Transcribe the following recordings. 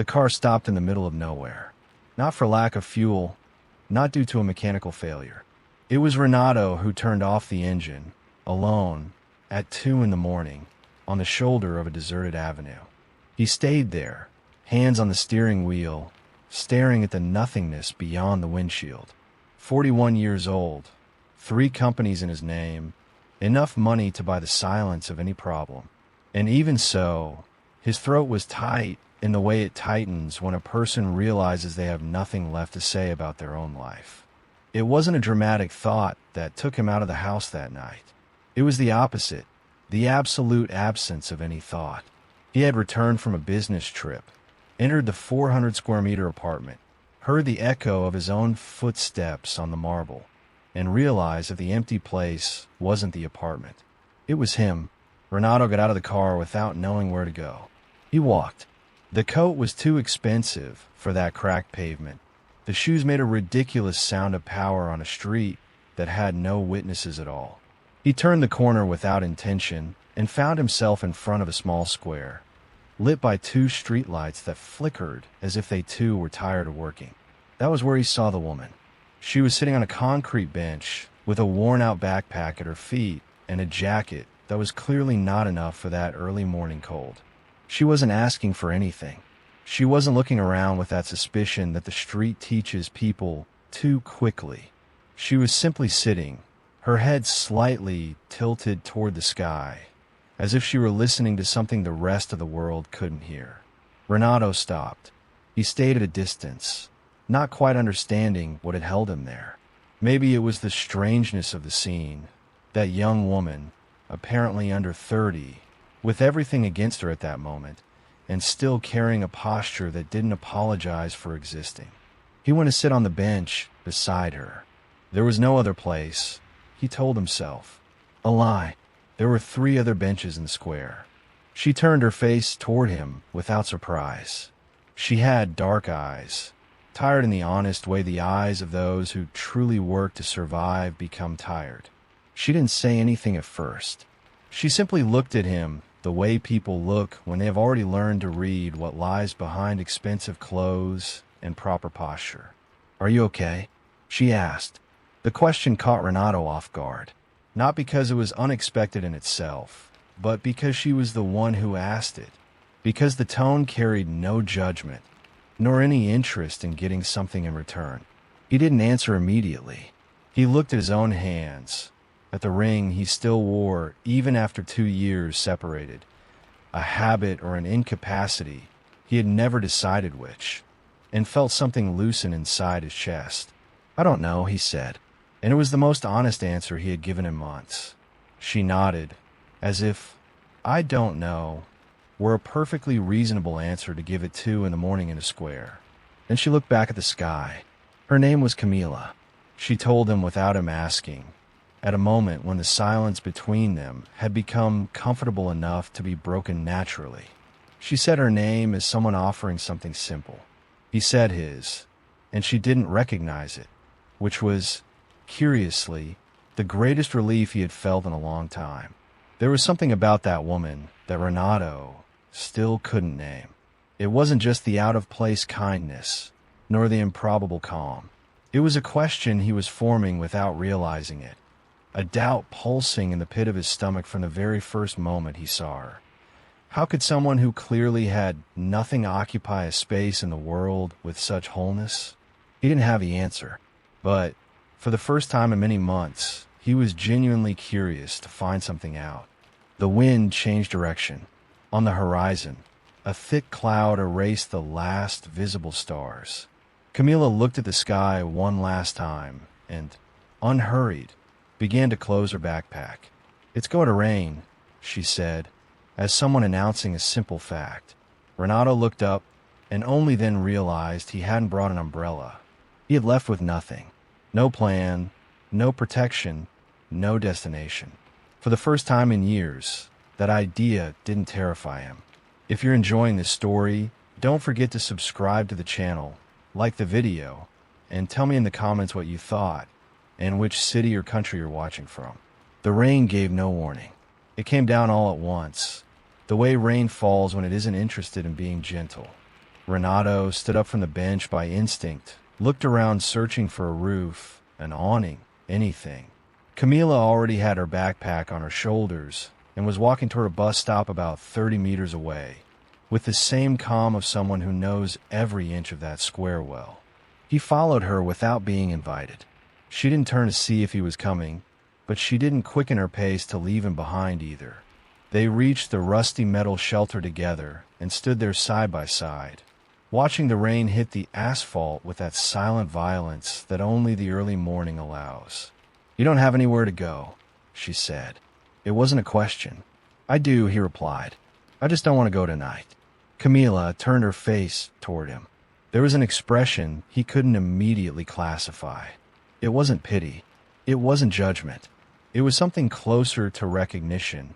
The car stopped in the middle of nowhere. Not for lack of fuel, not due to a mechanical failure. It was Renato who turned off the engine, alone, at 2 in the morning, on the shoulder of a deserted avenue. He stayed there, hands on the steering wheel, staring at the nothingness beyond the windshield. 41 years old, 3 companies in his name, enough money to buy the silence of any problem. And even so, his throat was tight in the way it tightens when a person realizes they have nothing left to say about their own life. It wasn't a dramatic thought that took him out of the house that night. It was the opposite, the absolute absence of any thought. He had returned from a business trip, entered the 400-square-meter apartment, heard the echo of his own footsteps on the marble, and realized that the empty place wasn't the apartment. It was him. Renato got out of the car without knowing where to go. He walked. The coat was too expensive for that cracked pavement. The shoes made a ridiculous sound of power on a street that had no witnesses at all. He turned the corner without intention and found himself in front of a small square, lit by 2 streetlights that flickered as if they too were tired of working. That was where he saw the woman. She was sitting on a concrete bench with a worn-out backpack at her feet and a jacket that was clearly not enough for that early morning cold. She wasn't asking for anything. She wasn't looking around with that suspicion that the street teaches people too quickly. She was simply sitting, her head slightly tilted toward the sky, as if she were listening to something the rest of the world couldn't hear. Renato stopped. He stayed at a distance, not quite understanding what had held him there. Maybe it was the strangeness of the scene, that young woman, apparently under 30, with everything against her at that moment, and still carrying a posture that didn't apologize for existing. He went to sit on the bench beside her. There was no other place, he told himself. A lie. There were 3 other benches in the square. She turned her face toward him without surprise. She had dark eyes, tired in the honest way the eyes of those who truly work to survive become tired. She didn't say anything at first. She simply looked at him the way people look when they have already learned to read what lies behind expensive clothes and proper posture. "Are you okay?" she asked. The question caught Renato off guard, not because it was unexpected in itself, but because she was the one who asked it, because the tone carried no judgment, nor any interest in getting something in return. He didn't answer immediately. He looked at his own hands, at the ring he still wore even after 2 years separated, a habit or an incapacity, he had never decided which, and felt something loosen inside his chest. "I don't know," he said, and it was the most honest answer he had given in months. She nodded, as if "I don't know" were a perfectly reasonable answer to give at 2 in the morning in a square. Then she looked back at the sky. Her name was Camila. She told him without him asking, at a moment when the silence between them had become comfortable enough to be broken naturally. She said her name as someone offering something simple. He said his, and she didn't recognize it, which was, curiously, the greatest relief he had felt in a long time. There was something about that woman that Renato still couldn't name. It wasn't just the out-of-place kindness, nor the improbable calm. It was a question he was forming without realizing it, a doubt pulsing in the pit of his stomach from the very first moment he saw her. How could someone who clearly had nothing occupy a space in the world with such wholeness? He didn't have the answer, but for the first time in many months, he was genuinely curious to find something out. The wind changed direction. On the horizon, a thick cloud erased the last visible stars. Camila looked at the sky one last time and, unhurried, began to close her backpack. "It's going to rain," she said, as someone announcing a simple fact. Renato looked up and only then realized he hadn't brought an umbrella. He had left with nothing. No plan, no protection, no destination. For the first time in years, that idea didn't terrify him. If you're enjoying this story, don't forget to subscribe to the channel, like the video, and tell me in the comments what you thought and which city or country you're watching from. The rain gave no warning. It came down all at once, the way rain falls when it isn't interested in being gentle. Renato stood up from the bench by instinct, looked around searching for a roof, an awning, anything. Camila already had her backpack on her shoulders and was walking toward a bus stop about 30 meters away, with the same calm of someone who knows every inch of that square well. He followed her without being invited. She didn't turn to see if he was coming, but she didn't quicken her pace to leave him behind either. They reached the rusty metal shelter together and stood there side by side, watching the rain hit the asphalt with that silent violence that only the early morning allows. "You don't have anywhere to go," she said. It wasn't a question. "I do," he replied. "I just don't want to go tonight." Camila turned her face toward him. There was an expression he couldn't immediately classify. It wasn't pity. It wasn't judgment. It was something closer to recognition,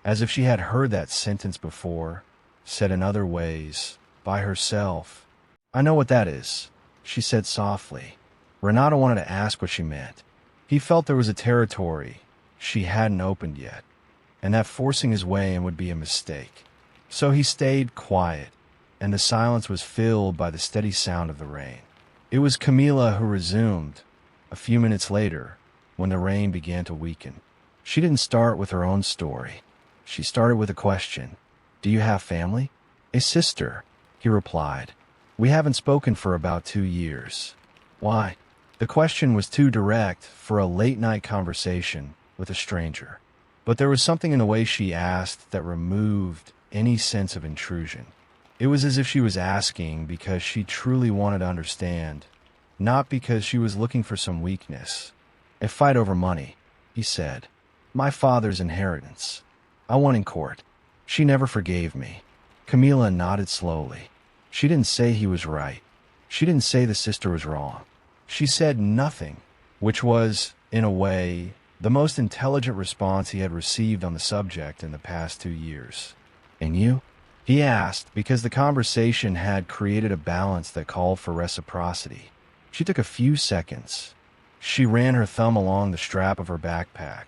as if she had heard that sentence before, said in other ways, by herself. "I know what that is," she said softly. Renato wanted to ask what she meant. He felt there was a territory she hadn't opened yet, and that forcing his way in would be a mistake. So he stayed quiet, and the silence was filled by the steady sound of the rain. It was Camila who resumed, a few minutes later, when the rain began to weaken. She didn't start with her own story. She started with a question. "Do you have family?" "A sister," he replied. "We haven't spoken for about 2 years." "Why?" The question was too direct for a late-night conversation with a stranger. But there was something in the way she asked that removed any sense of intrusion. It was as if she was asking because she truly wanted to understand, not because she was looking for some weakness. "A fight over money," he said. "My father's inheritance. I won in court. She never forgave me." Camila nodded slowly. She didn't say he was right. She didn't say the sister was wrong. She said nothing, which was, in a way, the most intelligent response he had received on the subject in the past 2 years. "And you?" he asked, because the conversation had created a balance that called for reciprocity. She took a few seconds. She ran her thumb along the strap of her backpack,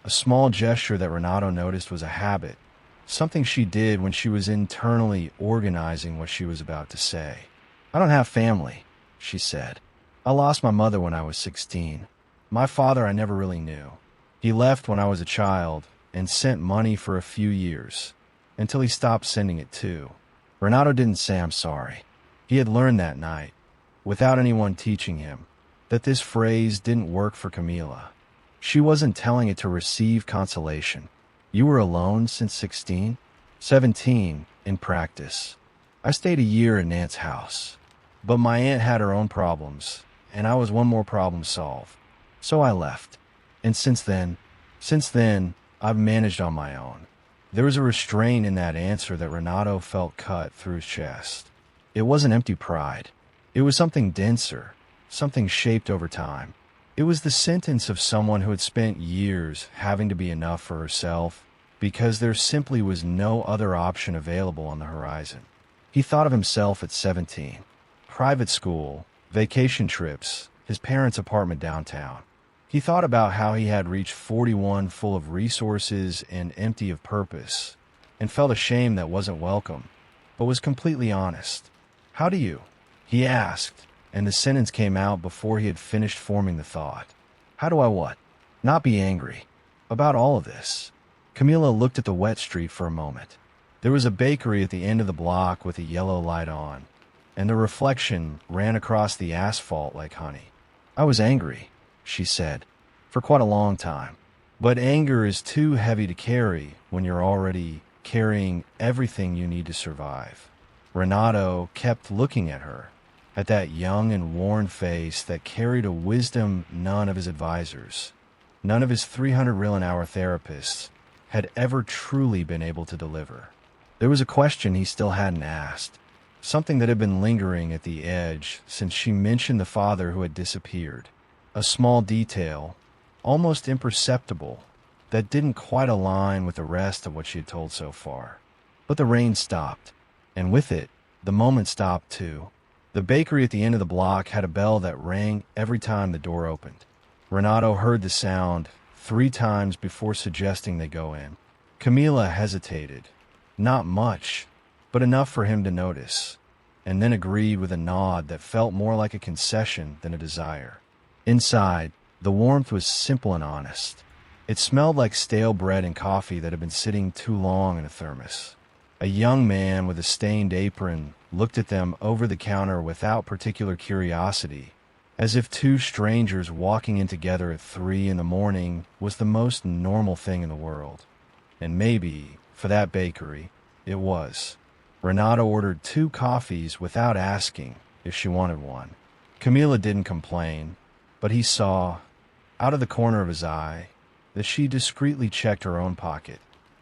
a small gesture that Renato noticed was a habit, something she did when she was internally organizing what she was about to say. "I don't have family," she said. "I lost my mother when I was 16. My father I never really knew. He left when I was a child and sent money for a few years, until he stopped sending it too." Renato didn't say "I'm sorry." He had learned that night, without anyone teaching him, that this phrase didn't work for Camila. She wasn't telling it to receive consolation. "You were alone since 16? 17, in practice. I stayed a year in Aunt's house. But my aunt had her own problems, and I was one more problem solved. So I left. And since then, I've managed on my own." There was a restraint in that answer that Renato felt cut through his chest. It wasn't empty pride. It was something denser, something shaped over time. It was the sentence of someone who had spent years having to be enough for herself because there simply was no other option available on the horizon. He thought of himself at 17. Private school, vacation trips, his parents' apartment downtown. He thought about how he had reached 41 full of resources and empty of purpose, and felt ashamed that wasn't welcome, but was completely honest. "How do you?" he asked, and the sentence came out before he had finished forming the thought. "How do I what?" "Not be angry. About all of this." Camila looked at the wet street for a moment. There was a bakery at the end of the block with a yellow light on, and the reflection ran across the asphalt like honey. "I was angry," she said, "for quite a long time. But anger is too heavy to carry when you're already carrying everything you need to survive." Renato kept looking at her, at that young and worn face that carried a wisdom none of his advisors, none of his 300 real an hour therapists had ever truly been able to deliver. There was a question he still hadn't asked, something that had been lingering at the edge since she mentioned the father who had disappeared. A small detail, almost imperceptible, that didn't quite align with the rest of what she had told so far. But the rain stopped, and with it, the moment stopped too. The bakery at the end of the block had a bell that rang every time the door opened. Renato heard the sound 3 times before suggesting they go in. Camila hesitated. Not much, but enough for him to notice. and then agreed with a nod that felt more like a concession than a desire. Inside, the warmth was simple and honest. It smelled like stale bread and coffee that had been sitting too long in a thermos. A young man with a stained apron looked at them over the counter without particular curiosity, as if two strangers walking in together at 3 in the morning was the most normal thing in the world. And maybe, for that bakery, it was. Renato ordered 2 coffees without asking if she wanted one. Camila didn't complain, but he saw, out of the corner of his eye, that she discreetly checked her own pocket.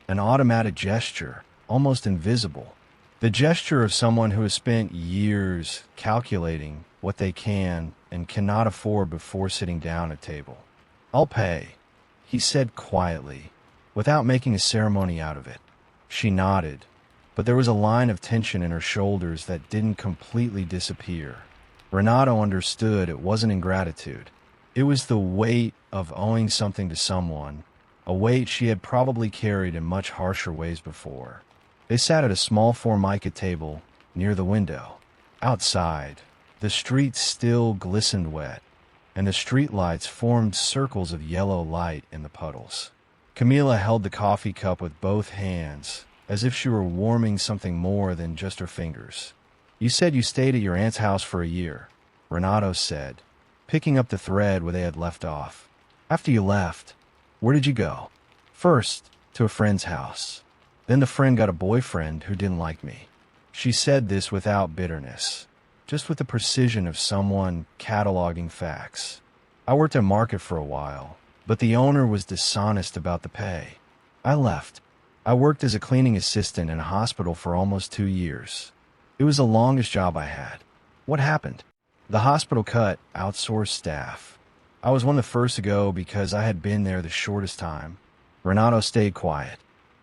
An automatic gesture, almost invisible. The gesture of someone who has spent years calculating what they can and cannot afford before sitting down at table. "I'll pay," he said quietly, without making a ceremony out of it. She nodded, but there was a line of tension in her shoulders that didn't completely disappear. Renato understood it wasn't ingratitude. It was the weight of owing something to someone, a weight she had probably carried in much harsher ways before. They sat at a small formica table near the window. Outside, the street still glistened wet, and the streetlights formed circles of yellow light in the puddles. Camila held the coffee cup with both hands, as if she were warming something more than just her fingers. "You said you stayed at your aunt's house for a year," Renato said, picking up the thread where they had left off. "After you left, where did you go?" "First, to a friend's house. Then the friend got a boyfriend who didn't like me." She said this without bitterness, just with the precision of someone cataloging facts. "I worked at market for a while, but the owner was dishonest about the pay. I left. I worked as a cleaning assistant in a hospital for almost 2 years. It was the longest job I had." "What happened?" "The hospital cut outsourced staff. I was one of the first to go because I had been there the shortest time." Renato stayed quiet.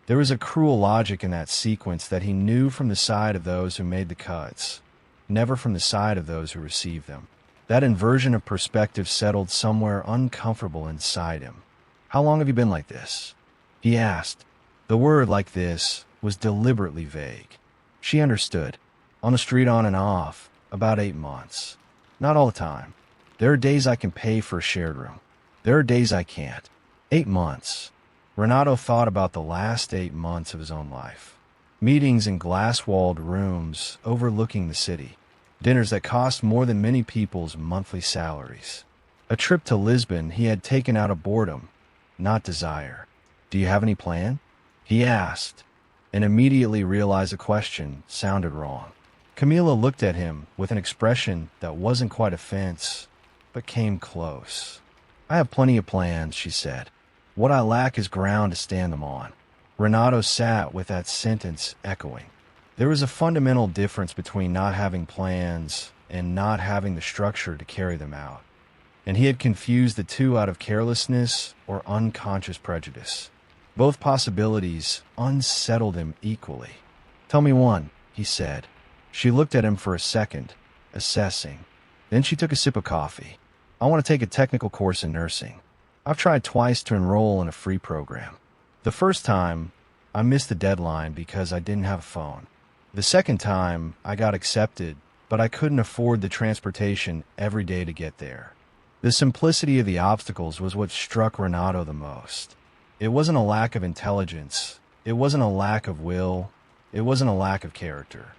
There was a cruel logic in that sequence that he knew from the side of those who made the cuts, never from the side of those who received them. That inversion of perspective settled somewhere uncomfortable inside him. "How long have you been like this?" he asked. The word "like this" was deliberately vague. She understood. "On the street on and off, about 8 months. Not all the time. There are days I can pay for a shared room. There are days I can't." 8 months. Renato thought about the last 8 months of his own life. Meetings in glass-walled rooms overlooking the city. Dinners that cost more than many people's monthly salaries. A trip to Lisbon he had taken out of boredom, not desire. "Do you have any plan?" he asked, and immediately realized the question sounded wrong. Camila looked at him with an expression that wasn't quite offense, but came close. "I have plenty of plans," she said. "What I lack is ground to stand them on." Renato sat with that sentence echoing. There was a fundamental difference between not having plans and not having the structure to carry them out, and he had confused the two out of carelessness or unconscious prejudice. Both possibilities unsettled him equally. "Tell me one," he said. She looked at him for a second, assessing. Then she took a sip of coffee. "I want to take a technical course in nursing. I've tried twice to enroll in a free program. The first time, I missed the deadline because I didn't have a phone. The second time, I got accepted, but I couldn't afford the transportation every day to get there." The simplicity of the obstacles was what struck Renato the most. It wasn't a lack of intelligence. It wasn't a lack of will. It wasn't a lack of character.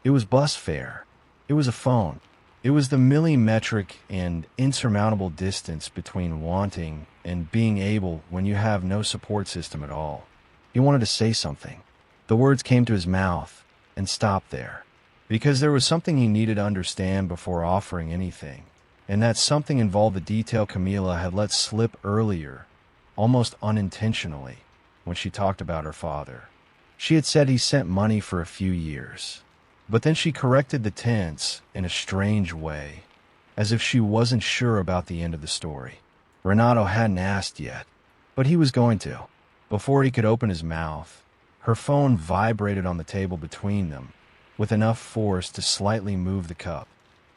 It was bus fare. It was a phone. It was the millimetric and insurmountable distance between wanting and being able when you have no support system at all. He wanted to say something. The words came to his mouth and stopped there, because there was something he needed to understand before offering anything, and that something involved the detail Camila had let slip earlier, almost unintentionally, when she talked about her father. She had said he sent money for a few years. But then she corrected the tense in a strange way, as if she wasn't sure about the end of the story. Renato hadn't asked yet, but he was going to. Before he could open his mouth, her phone vibrated on the table between them, with enough force to slightly move the cup.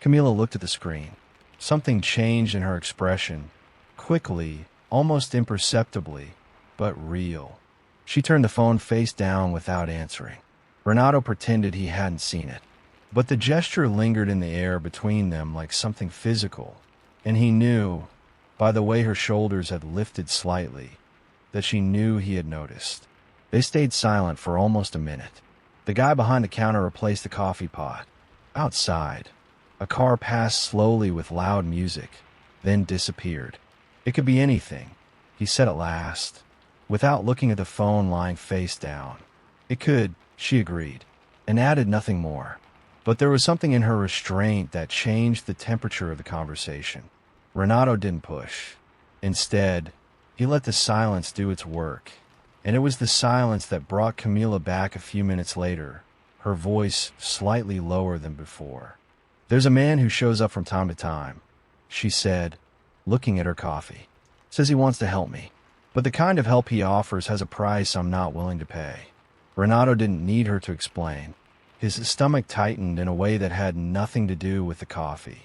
Camila looked at the screen. Something changed in her expression, quickly, almost imperceptibly, but real. She turned the phone face down without answering. Renato pretended he hadn't seen it. But the gesture lingered in the air between them like something physical, and he knew, by the way her shoulders had lifted slightly, that she knew he had noticed. They stayed silent for almost a minute. The guy behind the counter replaced the coffee pot. Outside, a car passed slowly with loud music, then disappeared. It could be anything, he said at last, without looking at the phone lying face down. It could, she agreed, and added nothing more. But there was something in her restraint that changed the temperature of the conversation. Renato didn't push. Instead, he let the silence do its work. And it was the silence that brought Camila back a few minutes later, her voice slightly lower than before. "There's a man who shows up from time to time," she said, looking at her coffee. "Says he wants to help me, but the kind of help he offers has a price I'm not willing to pay." Renato didn't need her to explain. His stomach tightened in a way that had nothing to do with the coffee.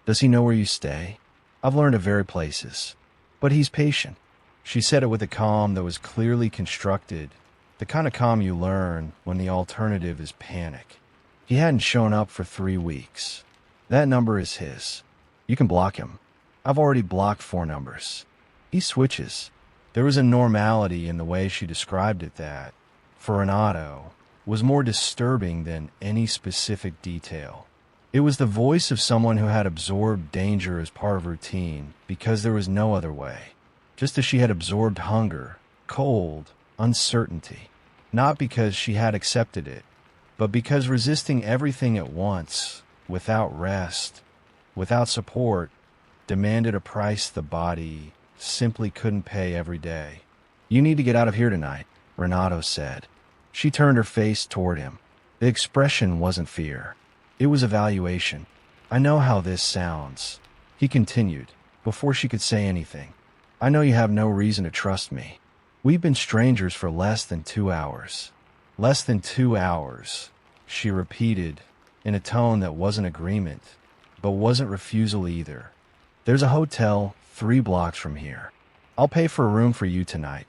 "Does he know where you stay?" "I've learned of various places." "But he's patient." She said it with a calm that was clearly constructed, the kind of calm you learn when the alternative is panic. "He hadn't shown up for 3 weeks. That number is his. You can block him. I've already blocked 4 numbers. He switches." There was a normality in the way she described it that, for Renato, was more disturbing than any specific detail. It was the voice of someone who had absorbed danger as part of routine because there was no other way. Just as she had absorbed hunger, cold, uncertainty. Not because she had accepted it, but because resisting everything at once, without rest, without support, demanded a price the body simply couldn't pay every day. "You need to get out of here tonight," Renato said. She turned her face toward him. The expression wasn't fear. It was evaluation. "I know how this sounds," he continued, before she could say anything. "I know you have no reason to trust me. We've been strangers for less than 2 hours. Less than 2 hours," she repeated, in a tone that wasn't agreement, but wasn't refusal either. "There's a hotel 3 blocks from here. I'll pay for a room for you tonight,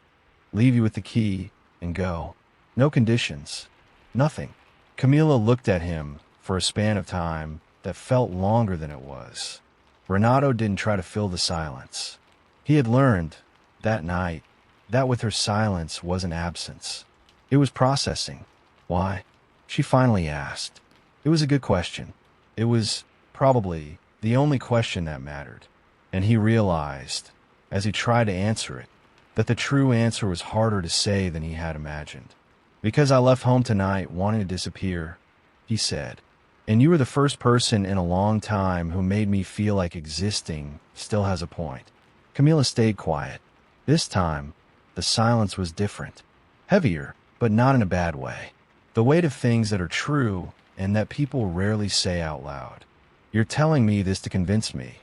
leave you with the key, and go. No conditions. Nothing." Camila looked at him for a span of time that felt longer than it was. Renato didn't try to fill the silence. He had learned, that night, that with her silence wasn't absence. It was processing. "Why?" she finally asked. It was a good question. It was, probably, the only question that mattered. And he realized, as he tried to answer it, that the true answer was harder to say than he had imagined. "Because I left home tonight wanting to disappear," he said. "And you were the first person in a long time who made me feel like existing still has a point." Camila stayed quiet. This time, the silence was different. Heavier, but not in a bad way. The weight of things that are true and that people rarely say out loud. "You're telling me this to convince me,"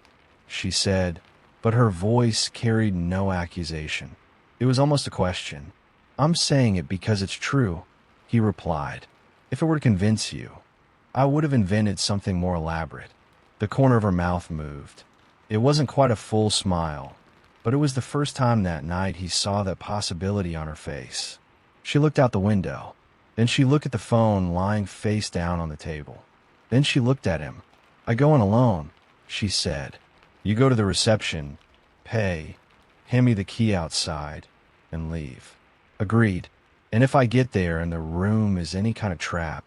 she said, but her voice carried no accusation. It was almost a question. "I'm saying it because it's true," he replied. "If it were to convince you, I would have invented something more elaborate." The corner of her mouth moved. It wasn't quite a full smile, but it was the first time that night he saw that possibility on her face. She looked out the window. Then she looked at the phone lying face down on the table. Then she looked at him. "I go in alone," she said. "You go to the reception, pay, hand me the key outside, and leave." "Agreed. And if I get there and the room is any kind of trap—"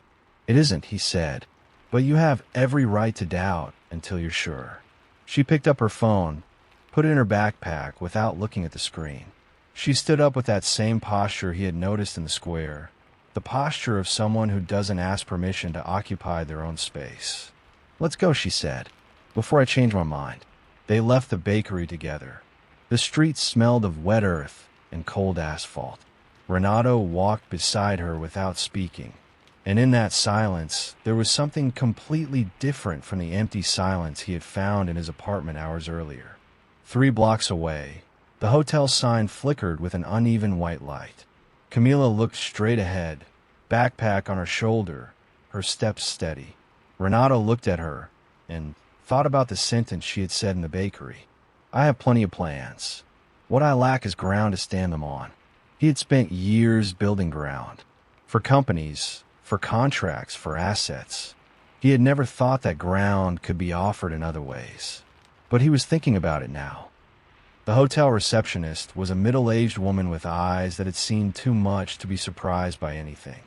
"It isn't," he said. "But you have every right to doubt until you're sure." She picked up her phone, put it in her backpack without looking at the screen. She stood up with that same posture he had noticed in the square, the posture of someone who doesn't ask permission to occupy their own space. "Let's go," she said, "before I change my mind." They left the bakery together. The street smelled of wet earth and cold asphalt. Renato walked beside her without speaking, and in that silence there was something completely different from the empty silence he had found in his apartment hours earlier. 3 blocks away, the hotel sign flickered with an uneven white light. Camila looked straight ahead, backpack on her shoulder, her steps steady. Renato looked at her and thought about the sentence she had said in the bakery. "I have plenty of plans. What I lack is ground to stand them on." He had spent years building ground. For companies, for contracts, for assets. He had never thought that ground could be offered in other ways. But he was thinking about it now. The hotel receptionist was a middle-aged woman with eyes that had seen too much to be surprised by anything.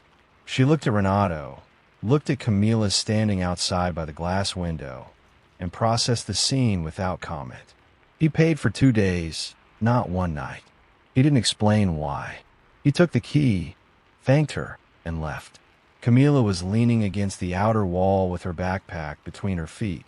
She looked at Renato, looked at Camila standing outside by the glass window, and processed the scene without comment. He paid for 2 days, not one night. He didn't explain why. He took the key, thanked her, and left. Camila was leaning against the outer wall with her backpack between her feet.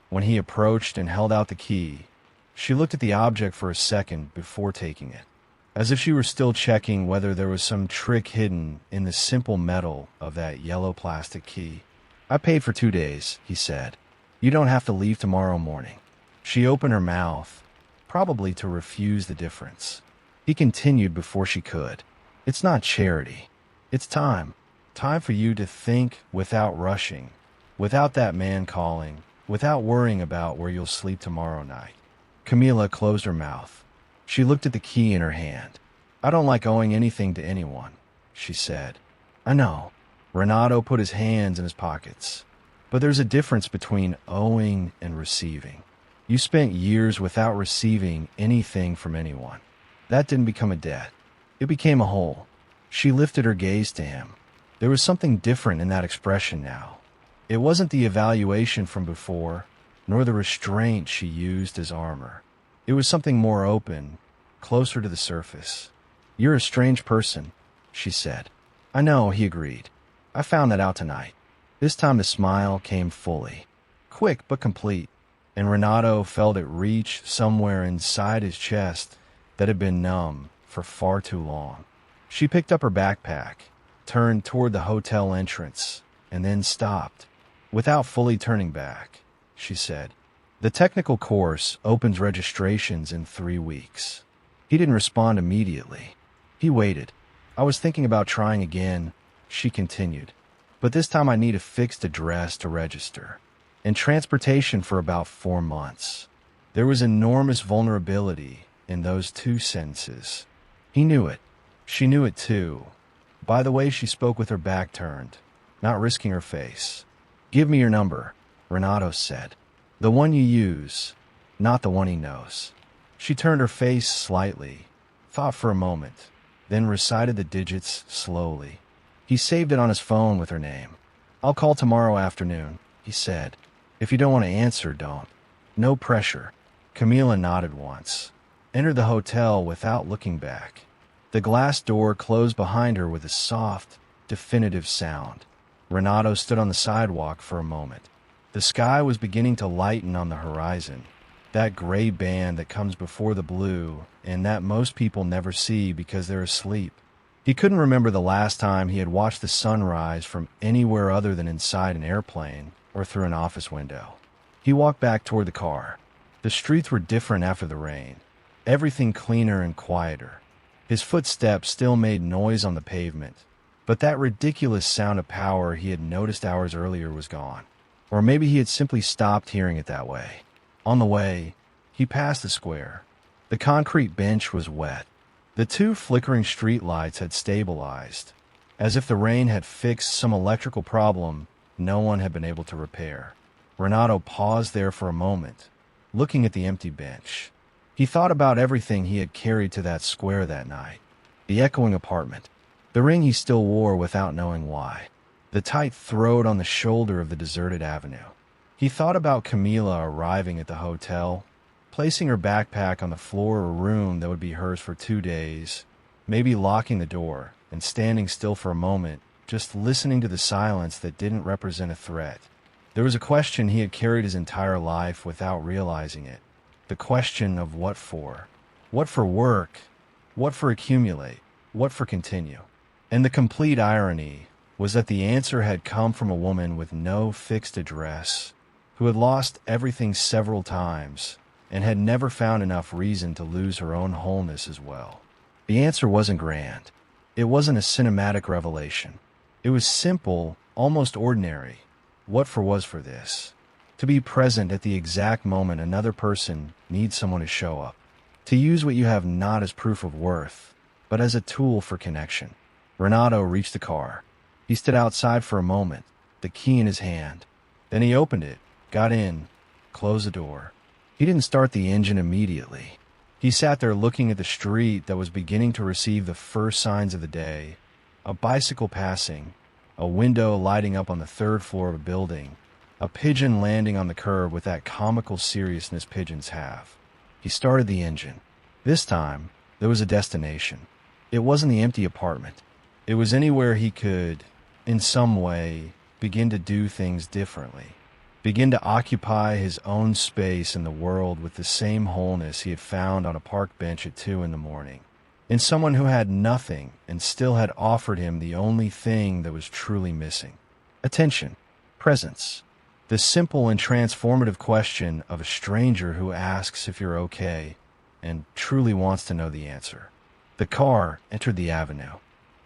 When he approached and held out the key, she looked at the object for a second before taking it, as if she were still checking whether there was some trick hidden in the simple metal of that yellow plastic key. "I paid for 2 days," he said. "You don't have to leave tomorrow morning." She opened her mouth, probably to refuse the difference. He continued before she could. "It's not charity. It's time. Time for you to think without rushing, without that man calling, without worrying about where you'll sleep tomorrow night." Camila closed her mouth. She looked at the key in her hand. "I don't like owing anything to anyone," she said. "I know." Renato put his hands in his pockets. "But there's a difference between owing and receiving. You spent years without receiving anything from anyone. That didn't become a debt. It became a hole." She lifted her gaze to him. There was something different in that expression now. It wasn't the evaluation from before, nor the restraint she used as armor. It was something more open, closer to the surface. "You're a strange person," she said. "I know," he agreed. "I found that out tonight." This time the smile came fully, quick but complete, and Renato felt it reach somewhere inside his chest that had been numb for far too long. She picked up her backpack, turned toward the hotel entrance, and then stopped. Without fully turning back, she said, "The technical course opens registrations in 3 weeks." He didn't respond immediately. He waited. "I was thinking about trying again," she continued. "But this time I need a fixed address to register, and transportation for about 4 months." There was enormous vulnerability in those 2 sentences. He knew it. She knew it too, by the way she spoke with her back turned, not risking her face. "Give me your number," Renato said. "The one you use, not the one he knows." She turned her face slightly, thought for a moment, then recited the digits slowly. He saved it on his phone with her name. "I'll call tomorrow afternoon," he said. "If you don't want to answer, don't. No pressure." Camila nodded once, entered the hotel without looking back. The glass door closed behind her with a soft, definitive sound. Renato stood on the sidewalk for a moment. The sky was beginning to lighten on the horizon, that gray band that comes before the blue and that most people never see because they're asleep. He couldn't remember the last time he had watched the sunrise from anywhere other than inside an airplane or through an office window. He walked back toward the car. The streets were different after the rain, everything cleaner and quieter. His footsteps still made noise on the pavement, but that ridiculous sound of power he had noticed hours earlier was gone. Or maybe he had simply stopped hearing it that way. On the way, he passed the square. The concrete bench was wet. The 2 flickering streetlights had stabilized, as if the rain had fixed some electrical problem no one had been able to repair. Renato paused there for a moment, looking at the empty bench. He thought about everything he had carried to that square that night. The echoing apartment, the ring he still wore without knowing why, the tight throat on the shoulder of the deserted avenue. He thought about Camila arriving at the hotel, placing her backpack on the floor of a room that would be hers for 2 days, maybe locking the door and standing still for a moment, just listening to the silence that didn't represent a threat. There was a question he had carried his entire life without realizing it. The question of what for. What for work? What for accumulate? What for continue? And the complete irony was that the answer had come from a woman with no fixed address, who had lost everything several times and had never found enough reason to lose her own wholeness as well. The answer wasn't grand. It wasn't a cinematic revelation. It was simple, almost ordinary. What for was for this? To be present at the exact moment another person needs someone to show up. To use what you have not as proof of worth, but as a tool for connection. Renato reached the car. He stood outside for a moment, the key in his hand. Then he opened it, got in, closed the door. He didn't start the engine immediately. He sat there looking at the street that was beginning to receive the first signs of the day. A bicycle passing, a window lighting up on the third floor of a building, a pigeon landing on the curb with that comical seriousness pigeons have. He started the engine. This time, there was a destination. It wasn't the empty apartment. It was anywhere he could, in some way, begin to do things differently. Begin to occupy his own space in the world with the same wholeness he had found on a park bench at 2 in the morning. In someone who had nothing and still had offered him the only thing that was truly missing. Attention. Presence. The simple and transformative question of a stranger who asks if you're okay and truly wants to know the answer. The car entered the avenue.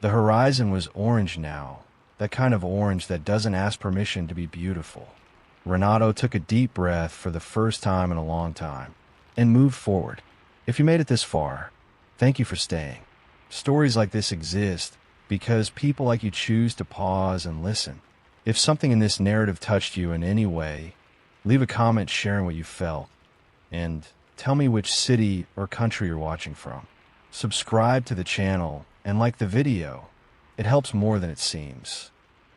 The horizon was orange now, that kind of orange that doesn't ask permission to be beautiful. Renato took a deep breath for the first time in a long time and moved forward. If you made it this far, thank you for staying. Stories like this exist because people like you choose to pause and listen. If something in this narrative touched you in any way, leave a comment sharing what you felt, and tell me which city or country you're watching from. Subscribe to the channel and like the video. It helps more than it seems.